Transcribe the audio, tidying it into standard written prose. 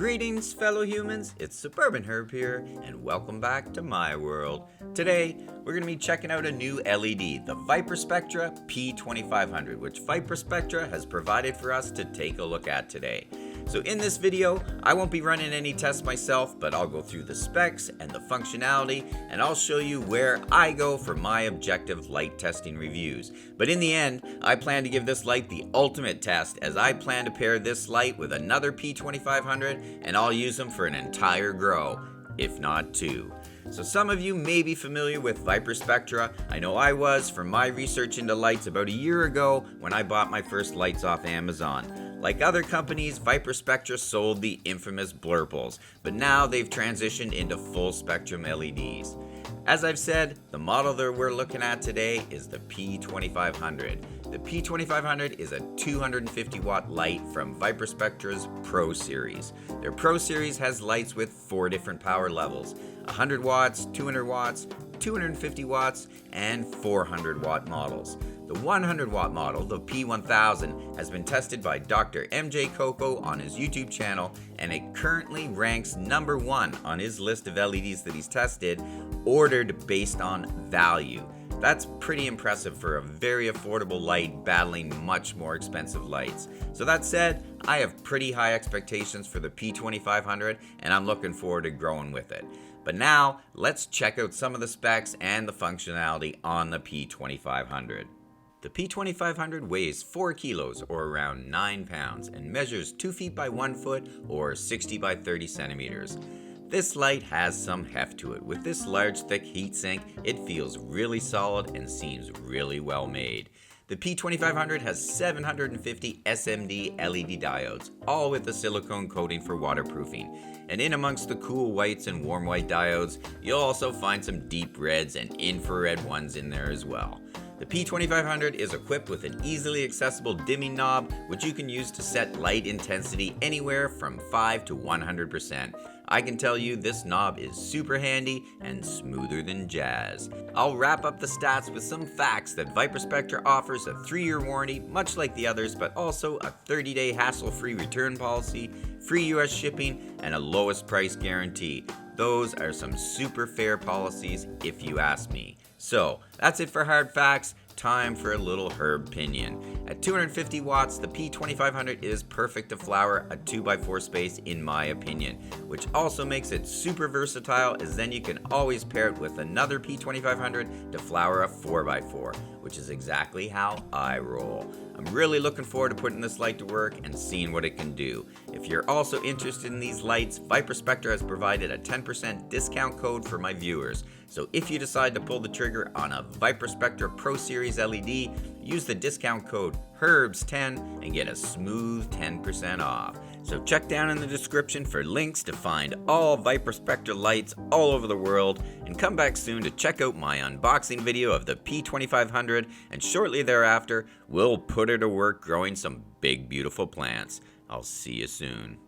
Greetings, fellow humans, it's Suburban Herb here, and welcome back to my world. Today, we're going to be checking out a new LED, the Viparspectra P2500, which Viparspectra has provided for us to take a look at today. So in this video, I won't be running any tests myself, but I'll go through the specs and the functionality, and I'll show you where I go for my objective light testing reviews. But in the end, I plan to give this light the ultimate test, as I plan to pair this light with another P2500, and I'll use them for an entire grow, if not two. So some of you may be familiar with Viparspectra. I know I was from my research into lights about a year ago when I bought my first lights off Amazon. Like other companies, Viparspectra sold the infamous blurples, but now they've transitioned into full spectrum LEDs. As I've said, the model that we're looking at today is the P2500. The P2500 is a 250 watt light from Viparspectra's Pro Series. Their Pro Series has lights with 4 different power levels: 100 watts, 200 watts, 250 watts, and 400 watt models. The 100 watt model, the P1000, has been tested by Dr. MJ Coco on his YouTube channel, and it currently ranks number 1 on his list of LEDs that he's tested, ordered based on value. That's pretty impressive for a very affordable light battling much more expensive lights. So that said, I have pretty high expectations for the P2500, and I'm looking forward to growing with it. But now, let's check out some of the specs and the functionality on the P2500. The P2500 weighs 4 kilos or around 9 pounds and measures 2 feet by 1 foot or 60 by 30 centimeters. This light has some heft to it. With this large thick heatsink, it feels really solid and seems really well made. The P2500 has 750 SMD LED diodes, all with a silicone coating for waterproofing. And in amongst the cool whites and warm white diodes, you'll also find some deep reds and infrared ones in there as well. The P2500 is equipped with an easily accessible dimming knob, which you can use to set light intensity anywhere from 5 to 100%. I can tell you this knob is super handy and smoother than jazz. I'll wrap up the stats with some facts that Viparspectra offers a 3-year warranty, much like the others, but also a 30-day hassle-free return policy, free US shipping, and a lowest price guarantee. Those are some super fair policies if you ask me. So, that's it for hard facts. Time for a little herb opinion. At 250 watts, the P2500 is perfect to flower a 2x4 space in my opinion, which also makes it super versatile, as then you can always pair it with another P2500 to flower a 4x4, which is exactly how I roll. I'm really looking forward to putting this light to work and seeing what it can do. If you're also interested in these lights, Viparspectra has provided a 10% discount code for my viewers. So if you decide to pull the trigger on a Viparspectra Pro Series LED, use the discount code HERBS10 and get a smooth 10% off. So check down in the description for links to find all Viparspectra lights all over the world, and come back soon to check out my unboxing video of the P2500, and shortly thereafter, we'll put her to work growing some big beautiful plants. I'll see you soon.